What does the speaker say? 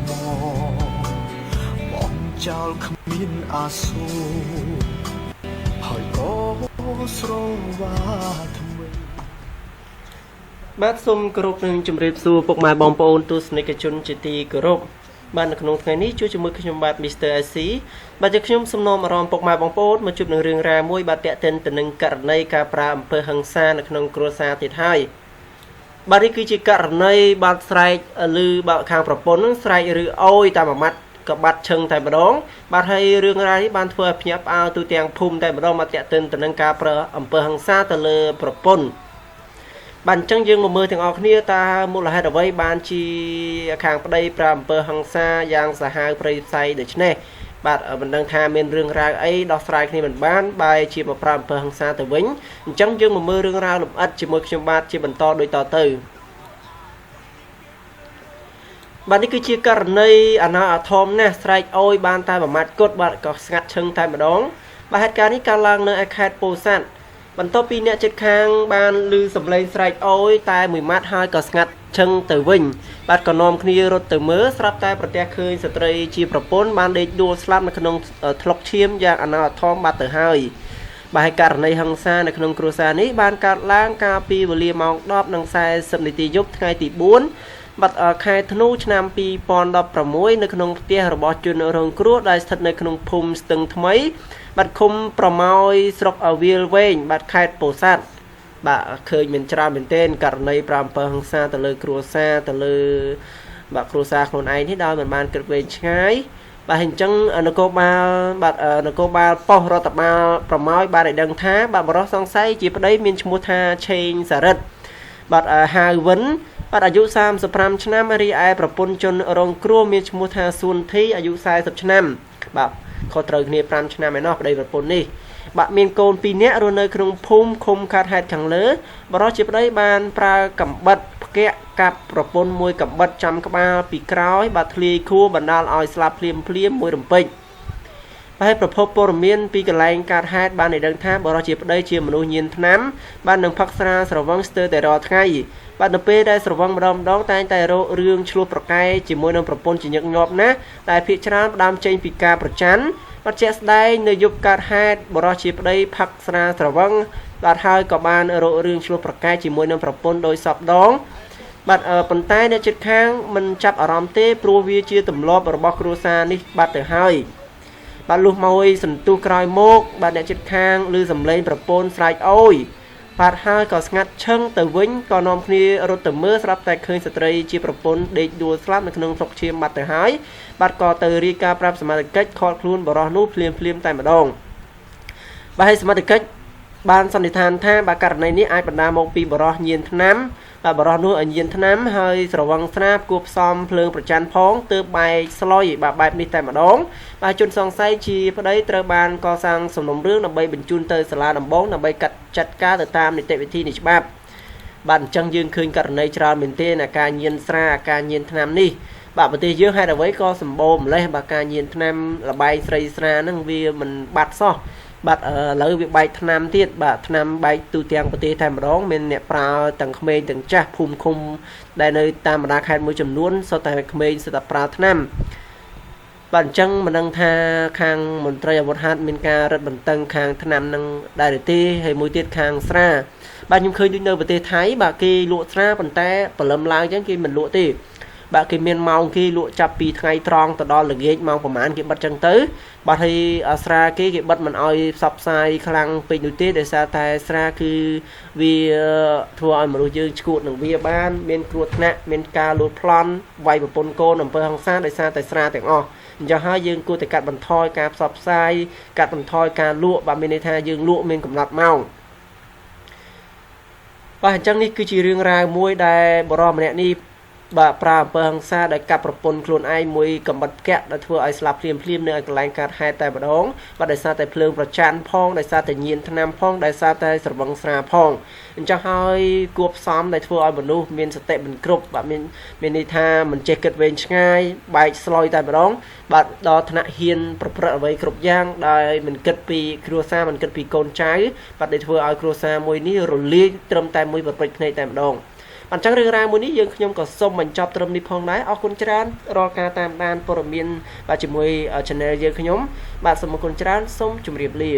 បងចោលគ្មានអាសូរហើយក៏ស្រវាថ្មីបាទសូមគោរពនឹងជម្រាបសួរពុកម៉ែបងប្អូនទស្សនិកជនជាទីគោរពបាទនៅក្នុងថ្ងៃនេះជួបជាមួយខ្ញុំបាទ Mr. AC បាទជាខ្ញុំសំណូមអារម្មណ៍ពុកម៉ែបងប្អូនមកជួបនឹងរឿងរ៉ាវមួយបាទតាក់ទិនទៅនឹងករណីការប្រើអំពើហិង្សានៅក្នុងគ្រួសារទៀតហើយបាទនេះគឺជាករណីបាទស្រែកឬបាទខាងប្រពន្ធនឹងស្រែកឬអោយតាមមួយម៉ាត់ក៏បាត់ឈឹងតែម្ដងបាទហើយរឿងរ៉ាវនេះបានធ្វើឲ្យភ្ញាក់ផ្អើលទូទាំងភូមិតែម្ដងមកតាក់ទិនទៅនឹងការប្រើអំពើហិង្សាទៅលើប្រពន្ធបាទអញ្ចឹងយើងមកមើលទាំងអស់គ្នាតើមូលហេតុអ្វីបានជាខាងប្តីប្រើអំពើហិង្សាយ៉ាងសាហាវព្រៃផ្សៃដូច្នេះបាទមិនដឹងថាមានរឿងរ៉ាវអីដោះស្រាយគ្នាមិនបានបែរជាមកប្រើអំពើហិង្សាទៅវិញអញ្ចឹងយើងមកមើលរឿងរ៉ាវលម្អិតជាមួយខ្ញុំបាទជាបន្តដូចតទៅបាទនេះគឺជាករណីអាណោអាធមណាស់ស្រែកអោយបានតែមួយម៉ាត់គត់បាទក៏ស្ងាត់ឈឹងតែម្ដងបាទហេតុការណ៍នេះកើតឡើងនៅឯខេត្តពោធិ៍សាត់បន្ទាប់ពីអ្នកជិតខាងបានឮសំឡេងស្រែកអោយតែមួយម៉ាត់ហើយក៏ស្ងាត់ឈឹងទៅវិញបាទក៏នាំគ្នារត់ទៅមើលស្រាប់តែប្រទះឃើញស្ត្រីជាប្រពន្ធបានដេកដួលស្លាប់នៅក្នុងថ្លុកឈាមយ៉ាងអាណោអាធមបាត់ទៅហើយបាទហើយករណីហិង្សានៅក្នុងគ្រួសារនេះបានកើតឡើងកាលពីវេលាម៉ោង 10:40 នាទីយប់ថ្ងៃទី4បាទខែធ្នូឆ្នាំ2016នៅក្នុងផ្ទះរបស់ជនរងគ្រោះដែលស្ថិតនៅក្នុងភូមិស្ទឹងថ្មីបាទឃុំប្រម៉ោយស្រុកវាលវែងបាទខេត្តពោធិ៍សាត់បាទឃើញមានច្រើនមែនទែនករណីប្រាំអំពើហិង្សាទៅលើគ្រួសារទៅលើបាទគ្រួសារខ្លួនឯងនេះដោយមិនបានគិតវែងឆ្ងាយបាទអញ្ចឹងនគរបាលបាទនគរបាលប៉ុស្តិ៍រដ្ឋបាលប្រម៉ោយបានឲ្យដឹងថាបាទបរិសុទ្ធសង្ស័យជាប្តីមានឈ្មោះថាឆេងសារិទ្ធបាទហៅវិនបាទអាយុ35ឆ្នាំរីឯប្រពន្ធជនរងគ្រោះមានឈ្មោះថាសួនធីអាយុ40ឆ្នាំបាទខុសត្រូវគ្នា5ឆ្នាំឯណោះប្តីប្រពន្ធនេះបាទមានកូន2នាក់រស់នៅក្នុងភូមិឃុំខាត់ហេតុខាងលើបរិសុទ្ធជាប្តីបានប្រើកំបិតផ្គាក់កាប់ប្រពន្ធមួយកំបិតចំក្បាលពីក្រោយបាទធ្លាយខួរបណ្ដាលឲ្យស្លាប់ភ្លាមមួយរំពេចហើយប្រភពព័ត៌មានពីកន្លែងកើតហេតុបានឲ្យដឹងថាបរិសុទ្ធជាប្តីជាមនុស្សញៀនថ្នាំបាននឹងផឹកស្រាស្រវឹងស្ទើរតែរាល់ថ្ងៃបាទនៅពេលដែលស្រវឹងម្ដងតែងតែរករឿងឆ្លោះប្រកែកជាមួយនឹងប្រពន្ធជាញឹកញាប់ណាស់តែភាគច្រើនផ្ដើមចេញពីការប្រច័ណ្ឌបាទជាក់ស្ដែងនៅយប់កើតហេតុបរិសុទ្ធជាប្តីផឹកស្រាស្រវឹងបាទហើយក៏បានរករឿងឆ្លោះប្រកែកជាមួយនឹងប្រពន្ធដោយសពដងបាទប៉ុន្តែអ្នកជិតខាងមិនចាប់អារម្មណ៍ទេព្រោះវាជាទម្លាប់របស់គ្រួសារនេះបាត់ទៅហើយបាទលុះមកសន្ទុះក្រោយមកបាទអ្នកជិតខាងឮសំឡេងប្រពន្ធស្រែកអោយបាទហើយក៏ស្ងាត់ឈឹងទៅវិញក៏នាំគ្នារត់ទៅមើលស្រាប់តែឃើញស្ត្រីជាប្រពន្ធដេកដួលស្លាប់នៅក្នុងស្រុកឈាមបាត់ទៅហើយបាទក៏ទៅរាយការណ៍ប្រាប់សមត្ថកិច្ចខកខ្លួនបរិសុទ្ធនោះភ្លាមតែម្ដងបាទហើយសមត្ថកិច្ចបានសន្និដ្ឋានថាបាទករណីនេះអាចបណ្ដាលមកពីបរិសុទ្ធញៀនថ្នាំបាទបរិសុទ្ធនោះឲ្យញៀនថ្នាំហើយស្រវឹងស្រាបគួបផ្សំភ្លើងប្រច័ណ្ឌផងទើបបែកស្លុយបាទបែបនេះតែម្ដងបាទជនសង្ស័យជាប្តីត្រូវបានកសាងសំណុំរឿងដើម្បីបញ្ជូនទៅសាលាដំបងដើម្បីកាត់ចាត់ការទៅតាមនីតិវិធីនៃច្បាប់បាទអញ្ចឹងយើងឃើញករណីច្រើនមែនទែនអាការញៀនស្រាអាការញៀនថ្នាំនេះបាទប្រទេសយើងហេតុអ្វីក៏សម្បូរម្លេះបាទការញៀនថ្នាំលបែងស្រីស្រាហ្នឹងវាមិនបាត់សោះបាទឥឡូវវាបែកថ្នាំទៀតបាទថ្នាំបែកទូទាំងប្រទេសតែម្ដងមានអ្នកប្រើទាំងក្មេងទាំងចាស់ភូមិឃុំដែលនៅតាមបណ្ដាខេត្តមួយចំនួនសុទ្ធតែក្មេងសុទ្ធតែប្រើថ្នាំបាទអញ្ចឹងមិនដឹងថាខាងមន្ត្រីអាវុធហត្ថមានការរឹតបន្តឹងខាងថ្នាំនឹងដែរទេហើយមួយទៀតខាងស្រាបាទខ្ញុំឃើញដូចនៅប្រទេសថៃបាទគេលក់ស្រាប៉ុន្តែព្រលឹមឡើងអញ្ចឹងគេមិនលក់ទេបាទគេមានម៉ោងគេលក់ចាប់ពីថ្ងៃត្រង់ទៅដល់ល្ងាចម៉ោងប្រហែលគេបិទចឹងទៅបាទហើយស្រាគេបិទមិនអោយផ្សព្វផ្សាយខ្លាំងពេកនោះទេដោយសារតែស្រាគឺវាធ្វើឲ្យមនុស្សយើងឈួតនឹងវាបានមានគ្រោះថ្នាក់មានការលួចប្លន់វាយប្រពន្ធកូនអំពើហិង្សាដោយសារតែស្រាទាំងអស់អញ្ចឹងហើយយើងគួរតែកាត់បន្ថយការផ្សព្វផ្សាយកាត់បន្ថយការលក់បាទមានន័យថាយើងលក់មានកំណត់ម៉ោងបាទអញ្ចឹងនេះគឺជារឿងរ៉ាវមួយដែលបរិសុទ្ធម្នាក់នេះបាទប្រើអំពើហិង្សាដោយកាប់ប្រពន្ធខ្លួនឯងមួយកំបិតផ្គាក់ដែលធ្វើឲ្យស្លាប់ភ្លាមនៅកន្លែងកើតហេតុតែម្ដងបាទដោយសារតែភ្លើងប្រច័ណ្ឌផងដោយសារតែញៀនថ្នាំផងដោយសារតែស្រវឹងស្រាផងអញ្ចឹងហើយគួបផ្សំដែលធ្វើឲ្យមនុស្សមានសតិមិនគ្រប់បាទមានន័យថាមិនចេះគិតវែងឆ្ងាយបែកស្លុយតែម្ដងបាទដល់ថ្នាក់ហ៊ានប្រព្រឹត្តអ្វីគ្រប់យ៉ាងដោយមិនគិតពីគ្រួសារមិនគិតពីកូនចៅបាទដែលធ្វើឲ្យគ្រួសារមួយនេះរលាយត្រឹមតែមួយប្រព្រឹត្តភ្នែកតែម្ដង អញ្ចឹងរឿងរ៉ាវមួយនេះយើងខ្ញុំក៏សូមបញ្ចប់ត្រឹមនេះផងដែរអរគុណច្រើនរាល់ការតាមដានព័ត៌មានបាទជាមួយ channel យើងខ្ញុំបាទសូមអរគុណច្រើនសូមជម្រាបលា